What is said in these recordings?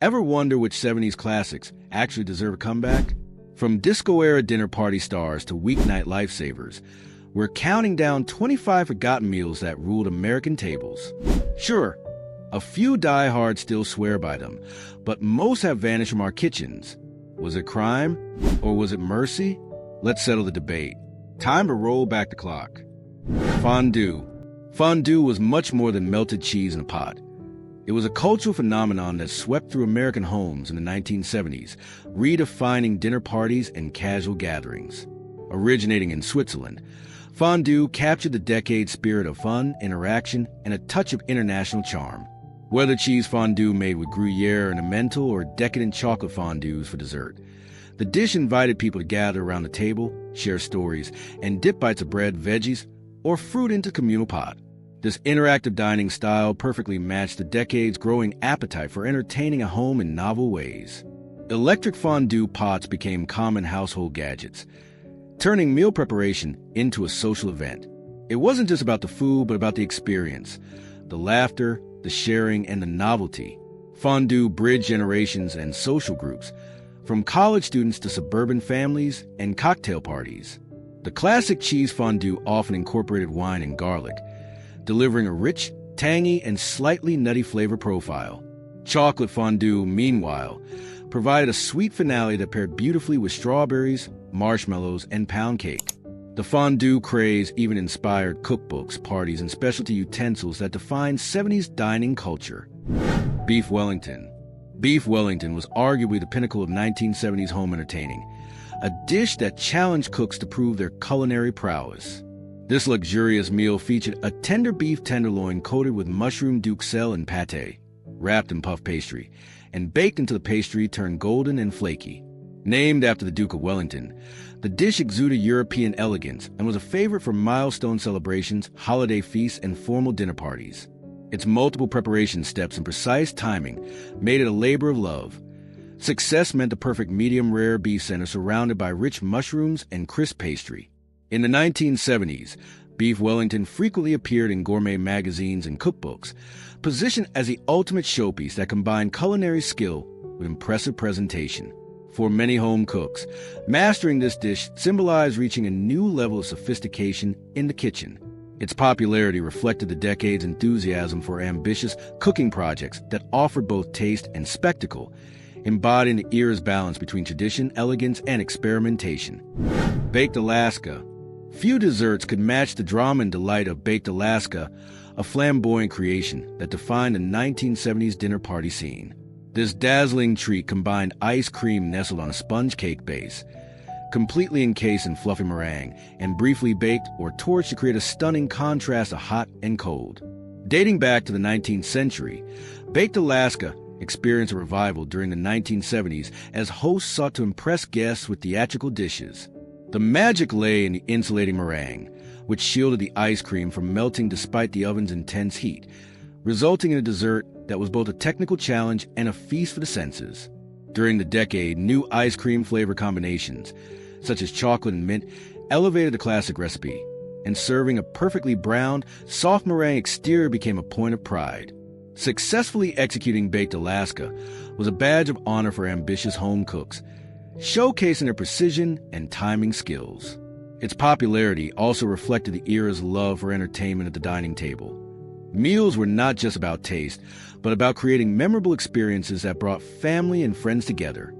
Ever wonder which 70s classics actually deserve a comeback? From disco-era dinner party stars to weeknight lifesavers, we're counting down 25 forgotten meals that ruled American tables. Sure, a few die-hard still swear by them, but most have vanished from our kitchens. Was it crime? Or was it mercy? Let's settle the debate. Time to roll back the clock. Fondue. Fondue was much more than melted cheese in a pot. It was a cultural phenomenon that swept through American homes in the 1970s, redefining dinner parties and casual gatherings. Originating in Switzerland, fondue captured the decade's spirit of fun, interaction, and a touch of international charm. Whether cheese fondue made with Gruyere and Emmental or decadent chocolate fondues for dessert, the dish invited people to gather around the table, share stories, and dip bites of bread, veggies, or fruit into communal pot. This interactive dining style perfectly matched the decade's growing appetite for entertaining at home in novel ways. Electric fondue pots became common household gadgets, turning meal preparation into a social event. It wasn't just about the food, but about the experience, the laughter, the sharing, and the novelty. Fondue bridged generations and social groups, from college students to suburban families and cocktail parties. The classic cheese fondue often incorporated wine and garlic, delivering a rich, tangy, and slightly nutty flavor profile. Chocolate fondue, meanwhile, provided a sweet finale that paired beautifully with strawberries, marshmallows, and pound cake. The fondue craze even inspired cookbooks, parties, and specialty utensils that defined 70s dining culture. Beef Wellington. Beef Wellington was arguably the pinnacle of 1970s home entertaining, a dish that challenged cooks to prove their culinary prowess. This luxurious meal featured a tender beef tenderloin coated with mushroom duxelle and pâté, wrapped in puff pastry, and baked until the pastry turned golden and flaky. Named after the Duke of Wellington, the dish exuded European elegance and was a favorite for milestone celebrations, holiday feasts, and formal dinner parties. Its multiple preparation steps and precise timing made it a labor of love. Success meant the perfect medium-rare beef center surrounded by rich mushrooms and crisp pastry. In the 1970s, Beef Wellington frequently appeared in gourmet magazines and cookbooks, positioned as the ultimate showpiece that combined culinary skill with impressive presentation. For many home cooks, mastering this dish symbolized reaching a new level of sophistication in the kitchen. Its popularity reflected the decade's enthusiasm for ambitious cooking projects that offered both taste and spectacle, embodying the era's balance between tradition, elegance, and experimentation. Baked Alaska. Few desserts could match the drama and delight of Baked Alaska, a flamboyant creation that defined the 1970s dinner party scene. This dazzling treat combined ice cream nestled on a sponge cake base, completely encased in fluffy meringue, and briefly baked or torched to create a stunning contrast of hot and cold. Dating back to the 19th century, Baked Alaska experienced a revival during the 1970s as hosts sought to impress guests with theatrical dishes. The magic lay in the insulating meringue, which shielded the ice cream from melting despite the oven's intense heat, resulting in a dessert that was both a technical challenge and a feast for the senses. During the decade, new ice cream flavor combinations, such as chocolate and mint, elevated the classic recipe, and serving a perfectly browned, soft meringue exterior became a point of pride. Successfully executing Baked Alaska was a badge of honor for ambitious home cooks, showcasing their precision and timing skills. Its popularity also reflected the era's love for entertainment at the dining table. Meals were not just about taste, but about creating memorable experiences that brought family and friends together.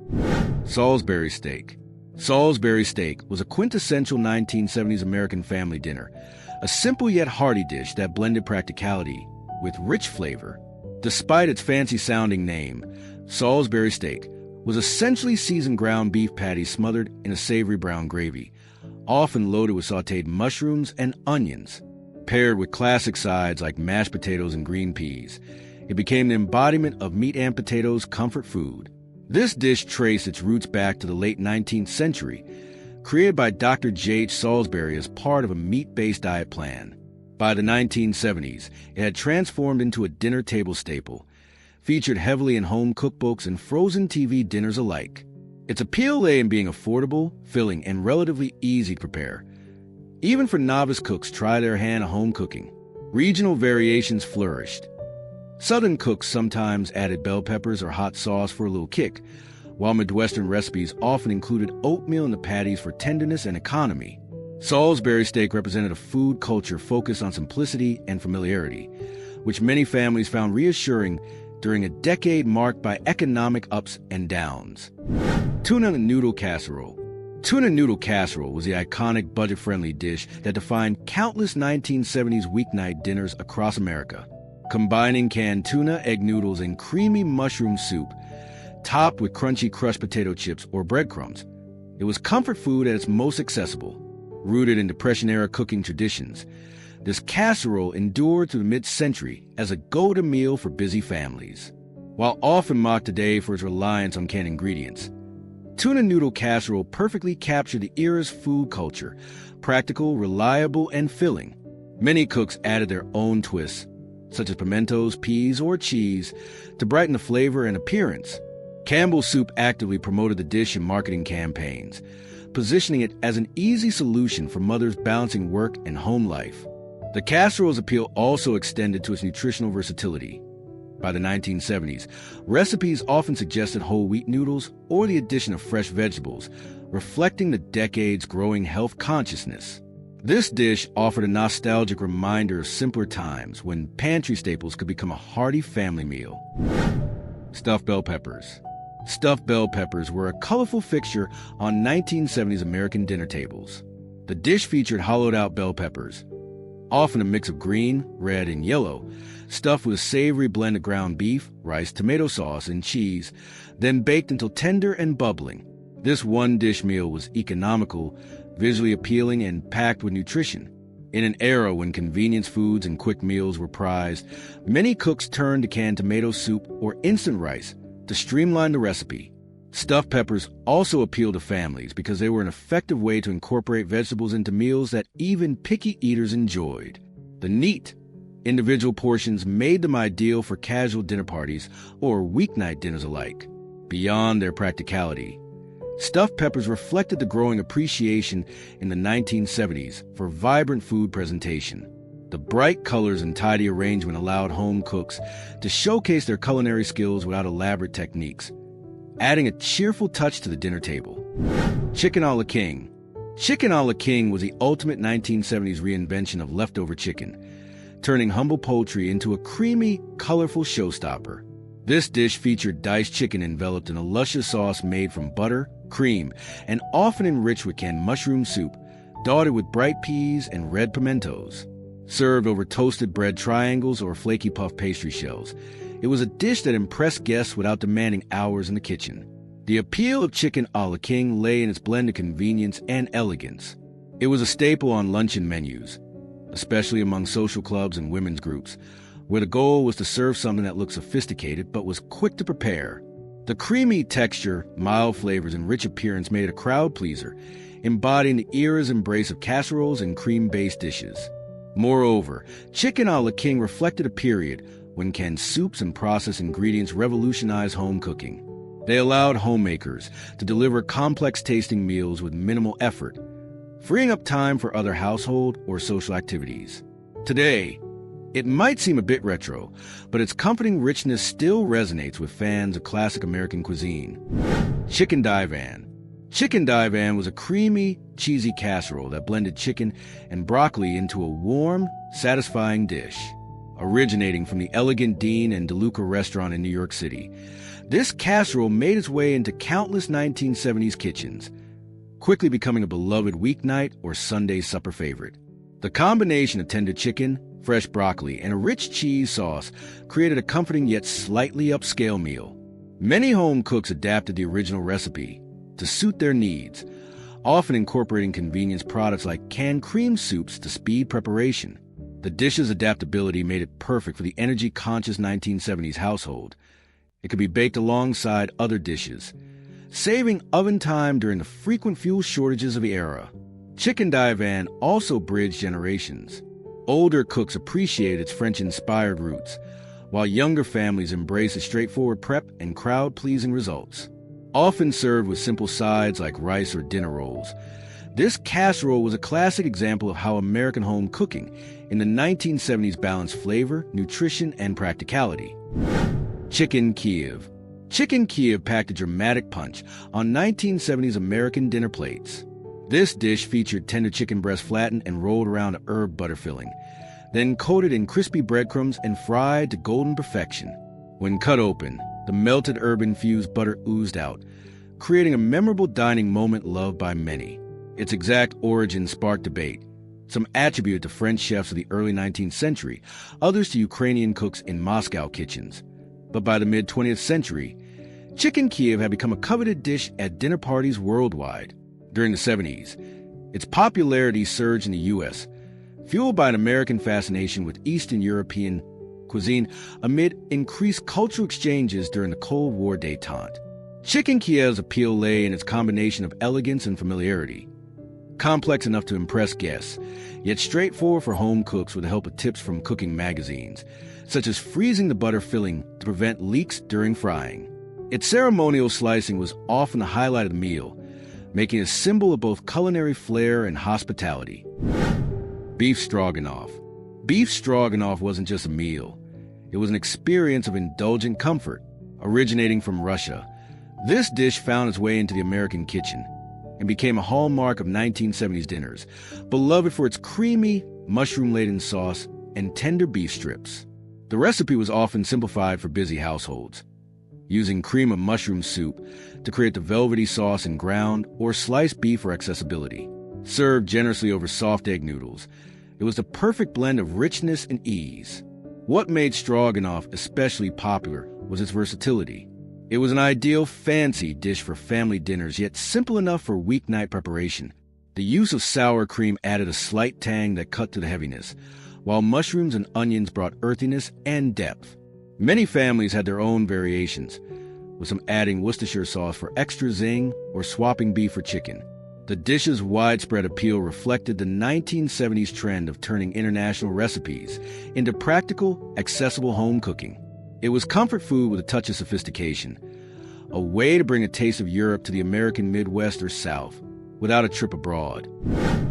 Salisbury steak. Salisbury steak was a quintessential 1970s American family dinner, a simple yet hearty dish that blended practicality with rich flavor. Despite its fancy-sounding name, Salisbury steak was essentially seasoned ground beef patties smothered in a savory brown gravy, often loaded with sautéed mushrooms and onions. Paired with classic sides like mashed potatoes and green peas, it became the embodiment of meat and potatoes comfort food. This dish traced its roots back to the late 19th century, created by Dr. J.H. Salisbury as part of a meat-based diet plan. By the 1970s, it had transformed into a dinner table staple, featured heavily in home cookbooks and frozen TV dinners alike. Its appeal lay in being affordable, filling, and relatively easy to prepare. Even for novice cooks try their hand at home cooking, regional variations flourished. Southern cooks sometimes added bell peppers or hot sauce for a little kick, while Midwestern recipes often included oatmeal in the patties for tenderness and economy. Salisbury steak represented a food culture focused on simplicity and familiarity, which many families found reassuring during a decade marked by economic ups and downs. Tuna noodle casserole. Tuna noodle casserole was the iconic budget-friendly dish that defined countless 1970s weeknight dinners across America. Combining canned tuna, egg noodles, and creamy mushroom soup, topped with crunchy crushed potato chips or breadcrumbs. It was comfort food at its most accessible. Rooted in Depression-era cooking traditions, this casserole endured through the mid-century as a go-to meal for busy families. While often mocked today for its reliance on canned ingredients, tuna noodle casserole perfectly captured the era's food culture, practical, reliable, and filling. Many cooks added their own twists, such as pimentos, peas, or cheese, to brighten the flavor and appearance. Campbell's Soup actively promoted the dish in marketing campaigns, positioning it as an easy solution for mothers balancing work and home life. The casserole's appeal also extended to its nutritional versatility. By the 1970s, recipes often suggested whole wheat noodles or the addition of fresh vegetables, reflecting the decade's growing health consciousness. This dish offered a nostalgic reminder of simpler times when pantry staples could become a hearty family meal. Stuffed bell peppers. Stuffed bell peppers were a colorful fixture on 1970s American dinner tables. The dish featured hollowed-out bell peppers, often a mix of green, red, and yellow, stuffed with a savory blend of ground beef, rice, tomato sauce, and cheese, then baked until tender and bubbling. This one-dish meal was economical, visually appealing, and packed with nutrition. In an era when convenience foods and quick meals were prized, many cooks turned to canned tomato soup or instant rice to streamline the recipe. Stuffed peppers also appealed to families because they were an effective way to incorporate vegetables into meals that even picky eaters enjoyed. The neat, individual portions made them ideal for casual dinner parties or weeknight dinners alike. Beyond their practicality, stuffed peppers reflected the growing appreciation in the 1970s for vibrant food presentation. The bright colors and tidy arrangement allowed home cooks to showcase their culinary skills without elaborate techniques, adding a cheerful touch to the dinner table. Chicken a la king. Chicken a la king was the ultimate 1970s reinvention of leftover chicken, turning humble poultry into a creamy, colorful showstopper. This dish featured diced chicken enveloped in a luscious sauce made from butter, cream, and often enriched with canned mushroom soup, dotted with bright peas and red pimentos. Served over toasted bread triangles or flaky puff pastry shells, it was a dish that impressed guests without demanding hours in the kitchen. The appeal of chicken a la king lay in its blend of convenience and elegance. It was a staple on luncheon menus, especially among social clubs and women's groups, where the goal was to serve something that looked sophisticated but was quick to prepare. The creamy texture, mild flavors, and rich appearance made it a crowd pleaser, embodying the era's embrace of casseroles and cream-based dishes. Moreover, chicken a la king reflected a period when canned soups and processed ingredients revolutionized home cooking. They allowed homemakers to deliver complex-tasting meals with minimal effort, freeing up time for other household or social activities. Today, it might seem a bit retro, but its comforting richness still resonates with fans of classic American cuisine. Chicken divan. Chicken divan was a creamy, cheesy casserole that blended chicken and broccoli into a warm, satisfying dish. Originating from the elegant Dean and DeLuca restaurant in New York City, this casserole made its way into countless 1970s kitchens, quickly becoming a beloved weeknight or Sunday supper favorite. The combination of tender chicken, fresh broccoli, and a rich cheese sauce created a comforting yet slightly upscale meal. Many home cooks adapted the original recipe to suit their needs, often incorporating convenience products like canned cream soups to speed preparation. The dish's adaptability made it perfect for the energy-conscious 1970s household. It could be baked alongside other dishes, saving oven time during the frequent fuel shortages of the era. Chicken divan also bridged generations. Older cooks appreciated its French-inspired roots, while younger families embraced its straightforward prep and crowd-pleasing results. Often served with simple sides like rice or dinner rolls, This casserole was a classic example of how American home cooking in the 1970s balanced flavor, nutrition, and practicality. Chicken Kiev. Chicken Kiev packed a dramatic punch on 1970s American dinner plates. This dish featured tender chicken breast flattened and rolled around a herb butter filling, then coated in crispy breadcrumbs and fried to golden perfection. When cut open, the melted herb-infused butter oozed out, creating a memorable dining moment loved by many. Its exact origin sparked debate. Some attribute it to French chefs of the early 19th century, others to Ukrainian cooks in Moscow kitchens. But by the mid-20th century, chicken Kiev had become a coveted dish at dinner parties worldwide. During the 70s, its popularity surged in the U.S., fueled by an American fascination with Eastern European cuisine amid increased cultural exchanges during the Cold War détente. Chicken Kiev's appeal lay in its combination of elegance and familiarity. Complex enough to impress guests, yet straightforward for home cooks with the help of tips from cooking magazines, such as freezing the butter filling to prevent leaks during frying. Its ceremonial slicing was often the highlight of the meal, making it a symbol of both culinary flair and hospitality. Beef stroganoff. Beef stroganoff wasn't just a meal. It was an experience of indulgent comfort. Originating from Russia, this dish found its way into the American kitchen and became a hallmark of 1970s dinners, beloved for its creamy, mushroom-laden sauce and tender beef strips. The recipe was often simplified for busy households, using cream of mushroom soup to create the velvety sauce and ground or sliced beef for accessibility. Served generously over soft egg noodles, it was the perfect blend of richness and ease. What made stroganoff especially popular was its versatility. It was an ideal fancy dish for family dinners, yet simple enough for weeknight preparation. The use of sour cream added a slight tang that cut to the heaviness, while mushrooms and onions brought earthiness and depth. Many families had their own variations, with some adding Worcestershire sauce for extra zing or swapping beef for chicken. The dish's widespread appeal reflected the 1970s trend of turning international recipes into practical, accessible home cooking. It was comfort food with a touch of sophistication, a way to bring a taste of Europe to the American Midwest or South without a trip abroad.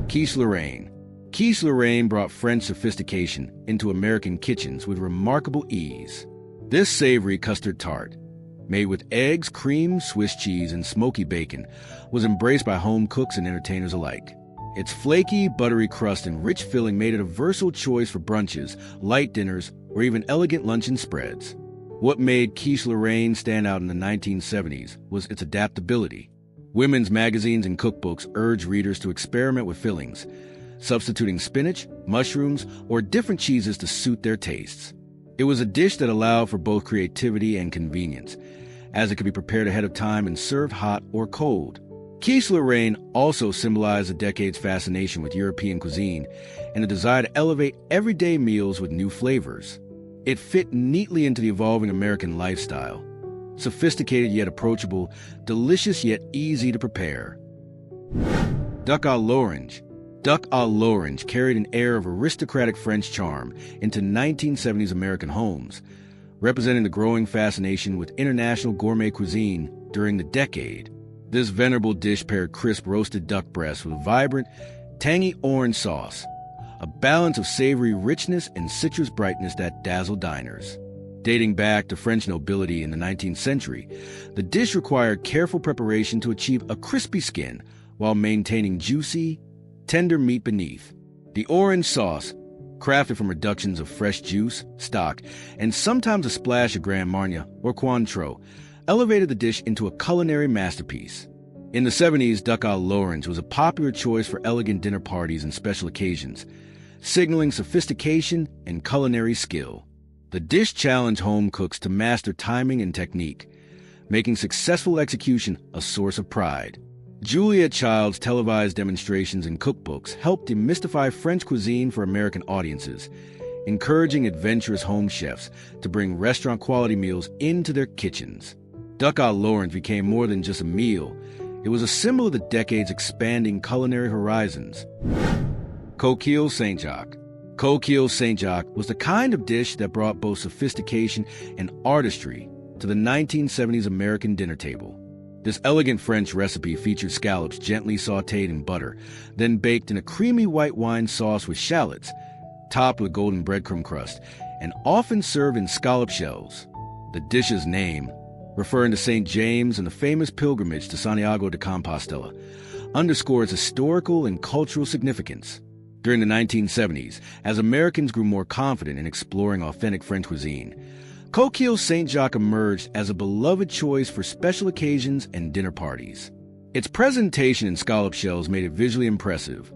Quiche Lorraine. Quiche Lorraine brought French sophistication into American kitchens with remarkable ease. This savory custard tart, made with eggs, cream, Swiss cheese, and smoky bacon, was embraced by home cooks and entertainers alike. Its flaky, buttery crust and rich filling made it a versatile choice for brunches, light dinners, or even elegant luncheon spreads. What made Quiche Lorraine stand out in the 1970s was its adaptability. Women's magazines and cookbooks urged readers to experiment with fillings, substituting spinach, mushrooms, or different cheeses to suit their tastes. It was a dish that allowed for both creativity and convenience, as it could be prepared ahead of time and served hot or cold. Quiche Lorraine also symbolized a decade's fascination with European cuisine and a desire to elevate everyday meals with new flavors. It fit neatly into the evolving American lifestyle, sophisticated yet approachable, delicious yet easy to prepare. Duck à l'orange. Duck à l'orange carried an air of aristocratic French charm into 1970s American homes, representing the growing fascination with international gourmet cuisine during the decade. This venerable dish paired crisp roasted duck breast with a vibrant, tangy orange sauce, a balance of savory richness and citrus brightness that dazzled diners. Dating back to French nobility in the 19th century, the dish required careful preparation to achieve a crispy skin while maintaining juicy, tender meat beneath. The orange sauce, crafted from reductions of fresh juice, stock, and sometimes a splash of Grand Marnier or Cointreau, elevated the dish into a culinary masterpiece. In the 70s, duck à l'orange was a popular choice for elegant dinner parties and special occasions, signaling sophistication and culinary skill. The dish challenged home cooks to master timing and technique, making successful execution a source of pride. Julia Child's televised demonstrations and cookbooks helped demystify French cuisine for American audiences, encouraging adventurous home chefs to bring restaurant-quality meals into their kitchens. Duck à l'orange became more than just a meal. It was a symbol of the decade's expanding culinary horizons. Coquilles Saint-Jacques. Coquilles Saint-Jacques was the kind of dish that brought both sophistication and artistry to the 1970s American dinner table. This elegant French recipe featured scallops gently sautéed in butter, then baked in a creamy white wine sauce with shallots, topped with golden breadcrumb crust, and often served in scallop shells. The dish's name, referring to St. James and the famous pilgrimage to Santiago de Compostela, underscores historical and cultural significance. During the 1970s, as Americans grew more confident in exploring authentic French cuisine, Coquilles Saint-Jacques emerged as a beloved choice for special occasions and dinner parties. Its presentation in scallop shells made it visually impressive,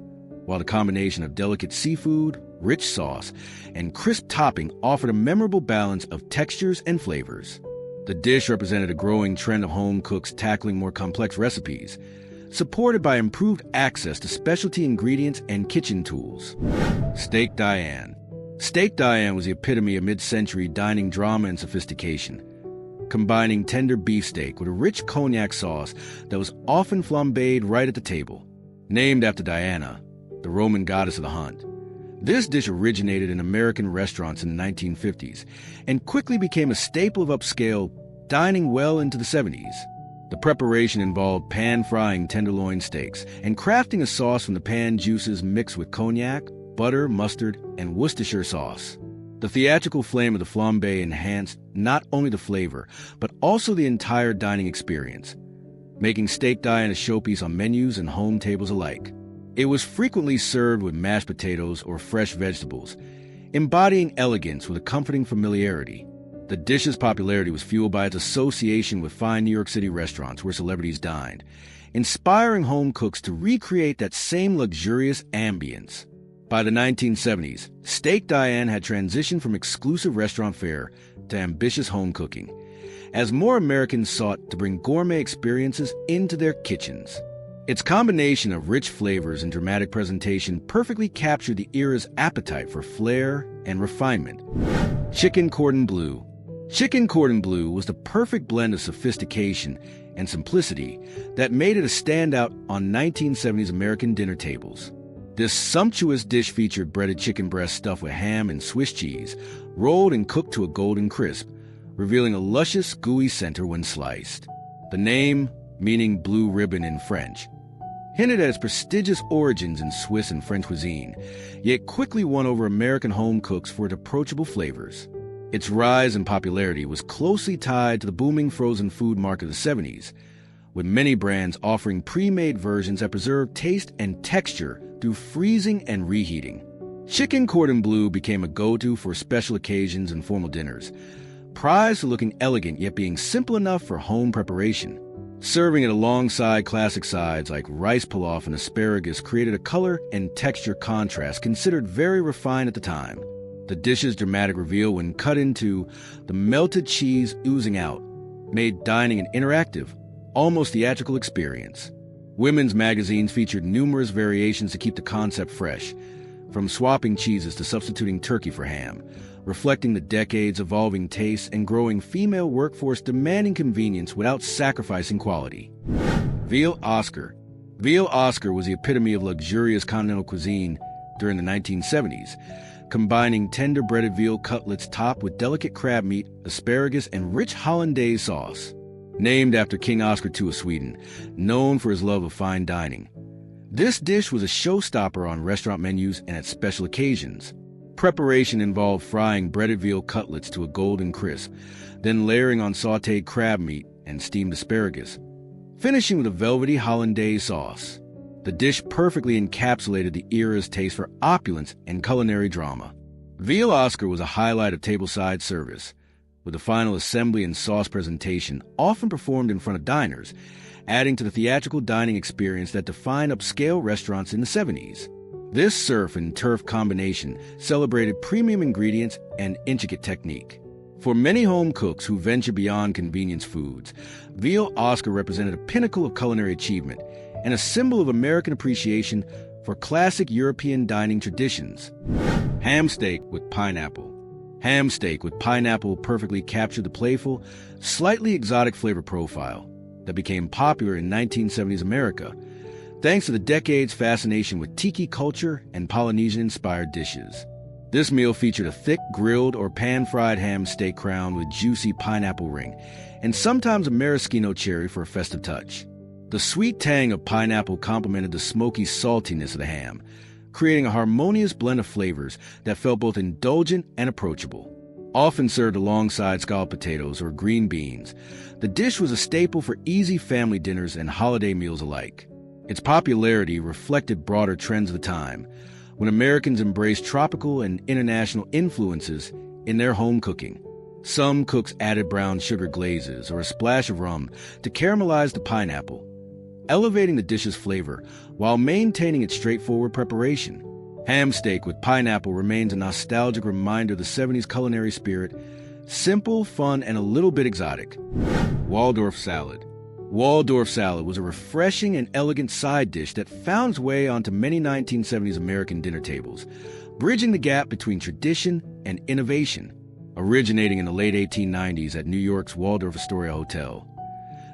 while the combination of delicate seafood, rich sauce, and crisp topping offered a memorable balance of textures and flavors. The dish represented a growing trend of home cooks tackling more complex recipes, supported by improved access to specialty ingredients and kitchen tools. Steak Diane. Steak Diane was the epitome of mid-century dining drama and sophistication, combining tender beefsteak with a rich cognac sauce that was often flambéed right at the table. Named after Diana, the Roman goddess of the hunt, this dish originated in American restaurants in the 1950s and quickly became a staple of upscale dining well into the 70s. The preparation involved pan-frying tenderloin steaks and crafting a sauce from the pan juices mixed with cognac, butter, mustard, and Worcestershire sauce. The theatrical flame of the flambé enhanced not only the flavor, but also the entire dining experience, making steak Diane a showpiece on menus and home tables alike. It was frequently served with mashed potatoes or fresh vegetables, embodying elegance with a comforting familiarity. The dish's popularity was fueled by its association with fine New York City restaurants where celebrities dined, inspiring home cooks to recreate that same luxurious ambience. By the 1970s, Steak Diane had transitioned from exclusive restaurant fare to ambitious home cooking, as more Americans sought to bring gourmet experiences into their kitchens. Its combination of rich flavors and dramatic presentation perfectly captured the era's appetite for flair and refinement. Chicken cordon bleu. Chicken cordon bleu was the perfect blend of sophistication and simplicity that made it a standout on 1970s American dinner tables. This sumptuous dish featured breaded chicken breast stuffed with ham and Swiss cheese, rolled and cooked to a golden crisp, revealing a luscious, gooey center when sliced. The name, meaning blue ribbon in French, hinted at its prestigious origins in Swiss and French cuisine, yet quickly won over American home cooks for its approachable flavors. Its rise in popularity was closely tied to the booming frozen food market of the 70s, with many brands offering pre-made versions that preserved taste and texture through freezing and reheating. Chicken cordon bleu became a go-to for special occasions and formal dinners, prized for looking elegant yet being simple enough for home preparation. Serving it alongside classic sides like rice pilaf and asparagus created a color and texture contrast considered very refined at the time. The dish's dramatic reveal when cut into the melted cheese oozing out made dining an interactive, almost theatrical experience. Women's magazines featured numerous variations to keep the concept fresh, from swapping cheeses to substituting turkey for ham, reflecting the decades' evolving tastes and growing female workforce demanding convenience without sacrificing quality. Veal Oscar. Veal Oscar was the epitome of luxurious continental cuisine during the 1970s, combining tender breaded veal cutlets topped with delicate crab meat, asparagus, and rich hollandaise sauce. Named after King Oscar II of Sweden, known for his love of fine dining, this dish was a showstopper on restaurant menus and at special occasions. Preparation involved frying breaded veal cutlets to a golden crisp, then layering on sautéed crab meat and steamed asparagus, finishing with a velvety hollandaise sauce. The dish perfectly encapsulated the era's taste for opulence and culinary drama. Veal Oscar was a highlight of tableside service, with the final assembly and sauce presentation often performed in front of diners, adding to the theatrical dining experience that defined upscale restaurants in the 70s. This surf and turf combination celebrated premium ingredients and intricate technique. For many home cooks who venture beyond convenience foods, Veal Oscar represented a pinnacle of culinary achievement and a symbol of American appreciation for classic European dining traditions. Ham steak with pineapple. Ham steak with pineapple perfectly captured the playful, slightly exotic flavor profile that became popular in 1970s America, thanks to the decade's fascination with tiki culture and Polynesian-inspired dishes. This meal featured a thick grilled or pan-fried ham steak crowned with juicy pineapple ring, and sometimes a maraschino cherry for a festive touch. The sweet tang of pineapple complemented the smoky saltiness of the ham, creating a harmonious blend of flavors that felt both indulgent and approachable. Often served alongside scalloped potatoes or green beans, the dish was a staple for easy family dinners and holiday meals alike. Its popularity reflected broader trends of the time, when Americans embraced tropical and international influences in their home cooking. Some cooks added brown sugar glazes or a splash of rum to caramelize the pineapple, elevating the dish's flavor while maintaining its straightforward preparation. Ham steak with pineapple remains a nostalgic reminder of the 70s culinary spirit, simple, fun, and a little bit exotic. Waldorf salad. Waldorf salad was a refreshing and elegant side dish that found its way onto many 1970s American dinner tables, bridging the gap between tradition and innovation. Originating in the late 1890s at New York's Waldorf Astoria Hotel,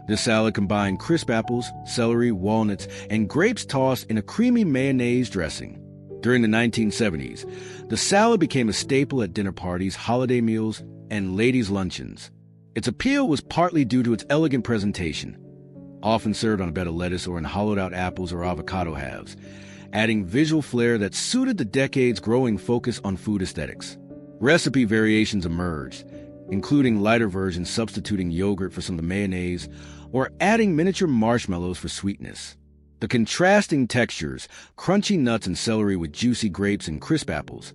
this salad combined crisp apples, celery, walnuts, and grapes tossed in a creamy mayonnaise dressing. During the 1970s, the salad became a staple at dinner parties, holiday meals, and ladies' luncheons. Its appeal was partly due to its elegant presentation, often served on a bed of lettuce or in hollowed-out apples or avocado halves, adding visual flair that suited the decade's growing focus on food aesthetics. Recipe variations emerged, including lighter versions substituting yogurt for some of the mayonnaise or adding miniature marshmallows for sweetness. The contrasting textures, crunchy nuts and celery with juicy grapes and crisp apples,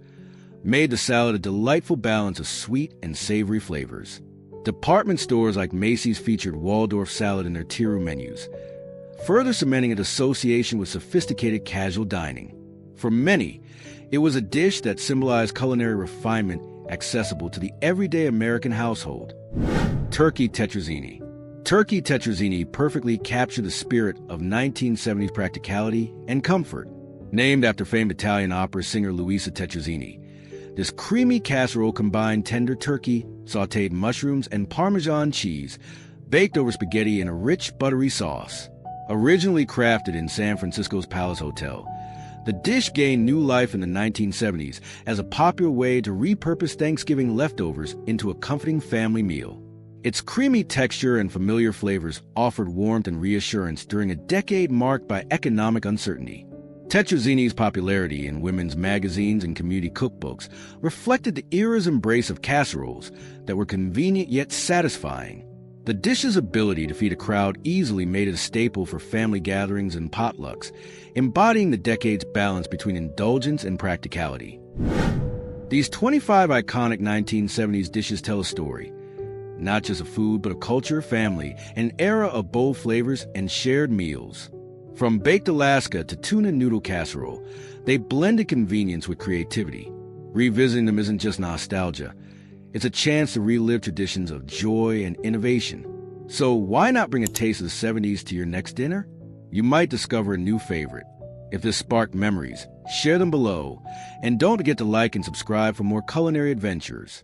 made the salad a delightful balance of sweet and savory flavors. Department stores like Macy's featured Waldorf salad in their tier room menus, further cementing its association with sophisticated casual dining. For many, it was a dish that symbolized culinary refinement accessible to the everyday American household. Turkey tetrazzini. Turkey tetrazzini perfectly captured the spirit of 1970s practicality and comfort. Named after famed Italian opera singer Luisa Tetrazzini, this creamy casserole combined tender turkey, sautéed mushrooms, and Parmesan cheese, baked over spaghetti in a rich, buttery sauce. Originally crafted in San Francisco's Palace Hotel, the dish gained new life in the 1970s as a popular way to repurpose Thanksgiving leftovers into a comforting family meal. Its creamy texture and familiar flavors offered warmth and reassurance during a decade marked by economic uncertainty. Tetrazzini's popularity in women's magazines and community cookbooks reflected the era's embrace of casseroles that were convenient yet satisfying. The dish's ability to feed a crowd easily made it a staple for family gatherings and potlucks, embodying the decade's balance between indulgence and practicality. These 25 iconic 1970s dishes tell a story, not just of food, but of culture, family, an era of bold flavors and shared meals. From baked Alaska to tuna noodle casserole, they blended convenience with creativity. Revisiting them isn't just nostalgia. It's a chance to relive traditions of joy and innovation. So why not bring a taste of the 70s to your next dinner? You might discover a new favorite. If this sparked memories, share them below. And don't forget to like and subscribe for more culinary adventures.